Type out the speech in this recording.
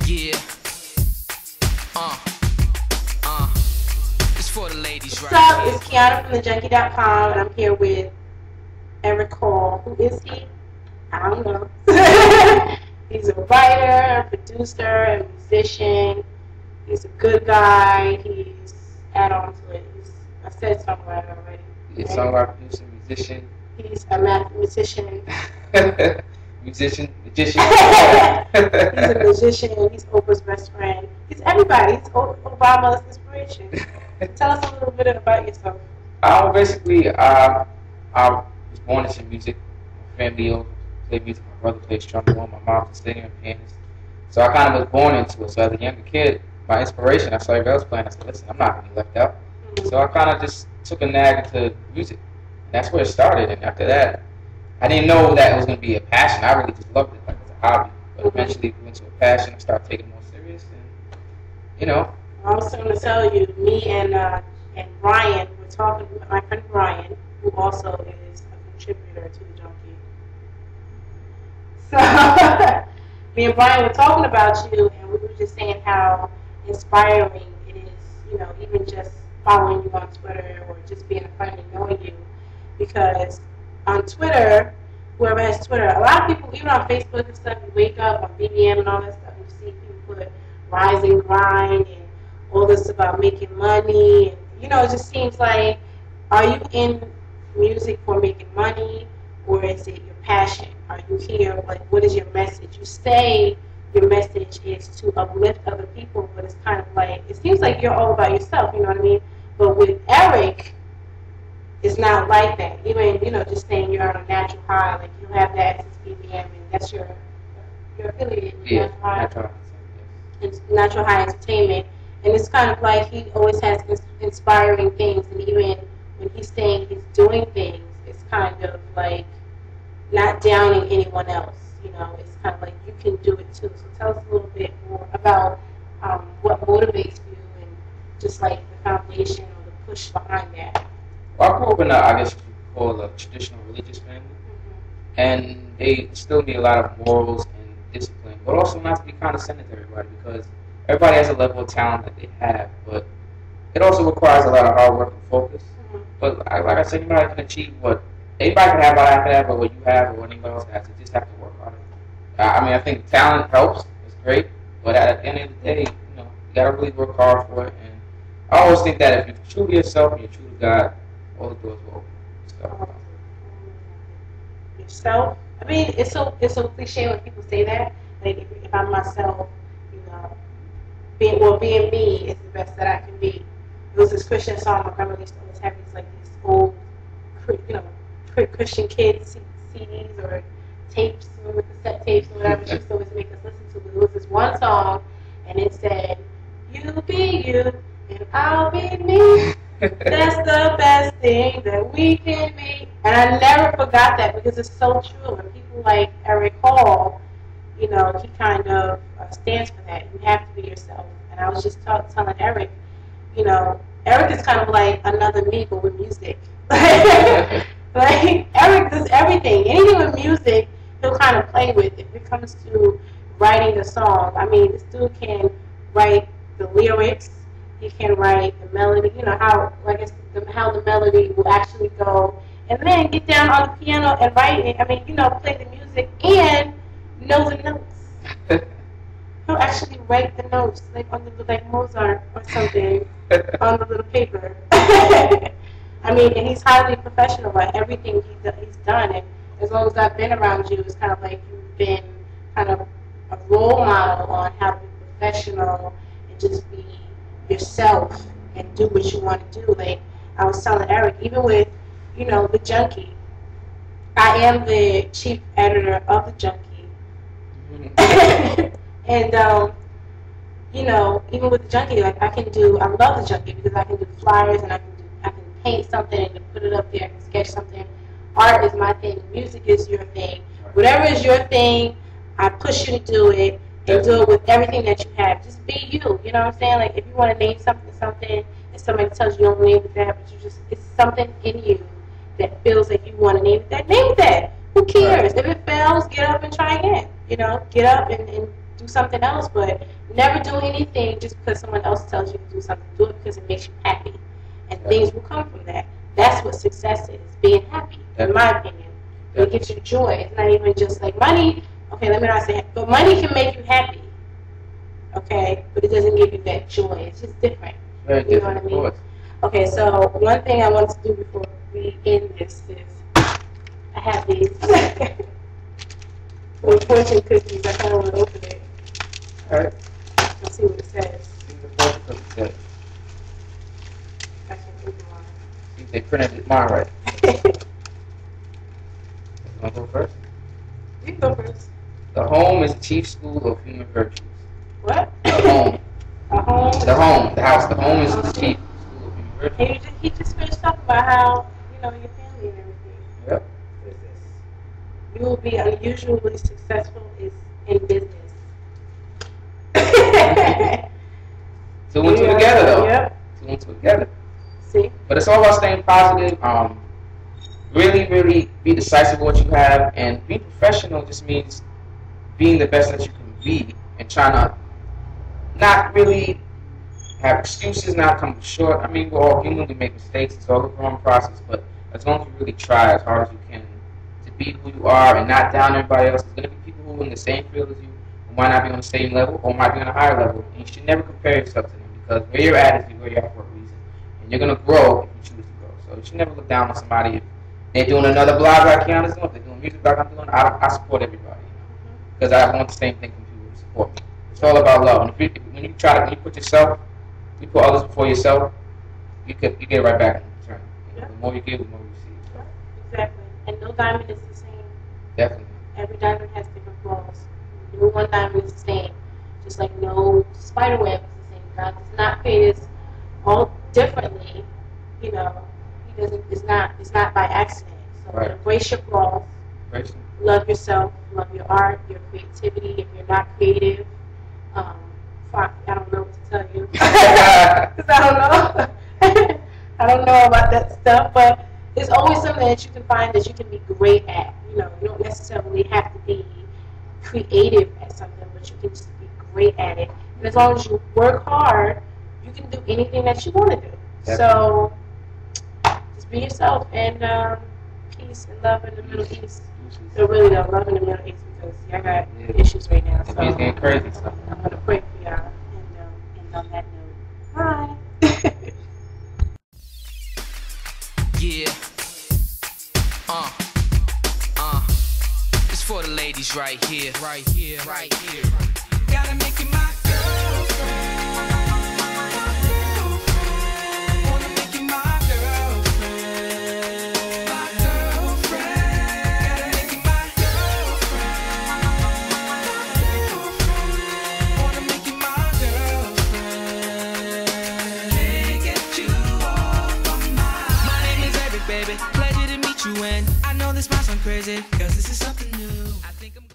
Yeah. It's for the ladies, right? What's up? It's Kiana from thejunkie.com, and I'm here with Eric Hall. Who is he? I don't know. He's a writer, a producer, a musician. He's a good guy. He's add on to it. I said songwriter already. He's a songwriter, producer, musician. He's a mathematician. Magician. He's a musician. He's Oprah's best friend. He's everybody. He's Obama's inspiration. Tell us a little bit about yourself. Basically, I was born into music. My family played music. My brother plays trombone. My mom's a singer and pianist. So I kind of was born into it. So as a younger kid, my inspiration, I saw everybody else playing. I said, listen, I'm not going to be left out. Mm-hmm. So I kind of just took a nag into music. And that's where it started. And after that, I didn't know that it was going to be a passion. I really just loved it, like as a hobby. But eventually it went to a passion. I started taking it more serious. And, you know. I was going to tell you, me and Brian were talking with my friend Brian, who also is a contributor to the Junqui. So, me and Brian were talking about you, and we were just saying how inspiring it is, you know, even just following you on Twitter or just being a friend and knowing you. Because on Twitter, whoever has Twitter, a lot of people, even on Facebook and stuff, you wake up on BBM and all that stuff, and you see people put rise and grind and all this about making money, and you know, it just seems like, are you in music for making money, or is it your passion? Are you here, like, what is your message? You say your message is to uplift other people, but it's kind of like, it seems like you're all about yourself, you know what I mean? But with Eric, it's not like that. Even, you know, just saying you're on a natural high, like you have that as BBM, and that's your affiliate with Natural High. It's Natural High Entertainment. And it's kind of like he always has inspiring things, and even when he's saying he's doing things, it's kind of like not downing anyone else. You know, it's kind of like you can do it too. So tell us a little bit more about what motivates you and just like the foundation or the push behind that. Well, I grew up in I guess you could call a traditional religious family, and they instilled me a lot of morals and discipline, but also not to be condescending to everybody, because everybody has a level of talent that they have, but it also requires a lot of hard work and focus. But like I said, anybody can achieve anybody can have what I can have, or what you have, or what anybody else has. You just have to work on it. I mean, I think talent helps. It's great, but at the end of the day, you know, you gotta really work hard for it. And I always think that if you're true to yourself and you're true to God, all the doors will open. Yourself. I mean, it's so cliche when people say that. Like if I'm myself, you know, being me is the best that I can be. It was this Christian song my grandma used to always have these like these old, you know, Christian kids CDs or tapes, or cassette tapes or whatever. She used to always make us listen to. But it was this one song, and it said, "You be you, and I'll be me. That's the best thing that we can be." And I never forgot that, because it's so true. And people like Eric Hall, you know, he kind of stands for that. You have to be yourself. And I was just telling Eric, you know, Eric is kind of like another me, but with music. Like, Eric does everything. Anything with music, he'll kind of play with. If it comes to writing a song, I mean, this dude can write the lyrics. He can write the melody, you know, how the melody will actually go, and then get down on the piano and write it. I mean, you know, play the music and know the notes. He'll actually write the notes, like on the like Mozart or something, on the little paper. I mean, and he's highly professional at everything he's done. And as long as I've been around you, it's kind of like you've been kind of a role model on how to be professional and just be yourself and do what you want to do. Like I was telling Eric, even with, you know, the Junqui, I am the chief editor of the Junqui. And you know, even with the Junqui, like I love the Junqui because I can do flyers, and I can paint something and put it up there, I can sketch something. Art is my thing, music is your thing. Whatever is your thing, I push you to do it, and do it with everything that you have. Just be you, you know what I'm saying? Like if you want to name something, and somebody tells you don't name it that, but it's something in you that feels like you want to name it that, name it that. Who cares? If it fails, get up and try again. You know, get up and do something else, but never do anything just because someone else tells you to do something. Do it because it makes you happy, and things will come from that. That's what success is, being happy, in my opinion. It gives you joy. It's not even just like money. Okay, let me not say, but money can make you happy. Okay, but it doesn't give you that joy. It's just different. Very you know different, what I mean? Okay, so one thing I want to do before we end this is I have these fortune cookies. I kind of want to open it. All right. Let's see what it says. See what the fortune cookie says. I can open mine. See if they printed mine right. You want to go first? You can go first. The home is the chief school of human virtues. What? The home. A home? The home. The house. The home is the chief school of human virtues. And he just finished talking about how, your family and everything. Yep. What is this? You will be unusually successful in business. Two and two together, though. Yep. Two and two together. See? But it's all about staying positive. Really, really be decisive what you have, and be professional just means being the best that you can be, and trying to not really have excuses, not come short. I mean, we're all human, we make mistakes, it's all a growing process, but as long as you really try as hard as you can to be who you are and not down everybody else, there's going to be people who are in the same field as you, who might not be on the same level, or might be on a higher level, and you should never compare yourself to them, because where you're at is where you're at for a reason, and you're going to grow if you choose to grow. So you should never look down on somebody if they're doing another blog like Kiana's doing, if they're doing music like I'm doing. I support everybody, because I want the same thing from people who support me. It's all about love. And when you put yourself, you put others before yourself, you get it right back in return. The more you give, the more you receive. Exactly. And no diamond is the same. Definitely. Every diamond has different flaws. No one diamond is the same. Just like no spider web is the same. God does not create us all differently. He doesn't. It's not by accident. So embrace your flaws. Love yourself. Love your art, your creativity. If you're not creative, I don't know what to tell you. Because I don't know. I don't know about that stuff, but there's always something that you can find that you can be great at. You don't necessarily have to be creative at something, but you can just be great at it. And as long as you work hard, you can do anything that you want to do. Definitely. So just be yourself, and peace and love in the Middle East. So really though, love in the Middle East, because y'all got issues right now. So it's getting crazy. So I'm gonna pray for y'all, and on that note, bye. Yeah. It's for the ladies right here. Right here. Right here. Gotta make it my girlfriend. Wanna make you my girlfriend. My girlfriend. Gotta make you my girlfriend. Wanna make you my girlfriend. Can't get you off my mind. My name is Eric, baby. Pleasure to meet you, and I know this might sound crazy, 'cause this is something new. I think I'm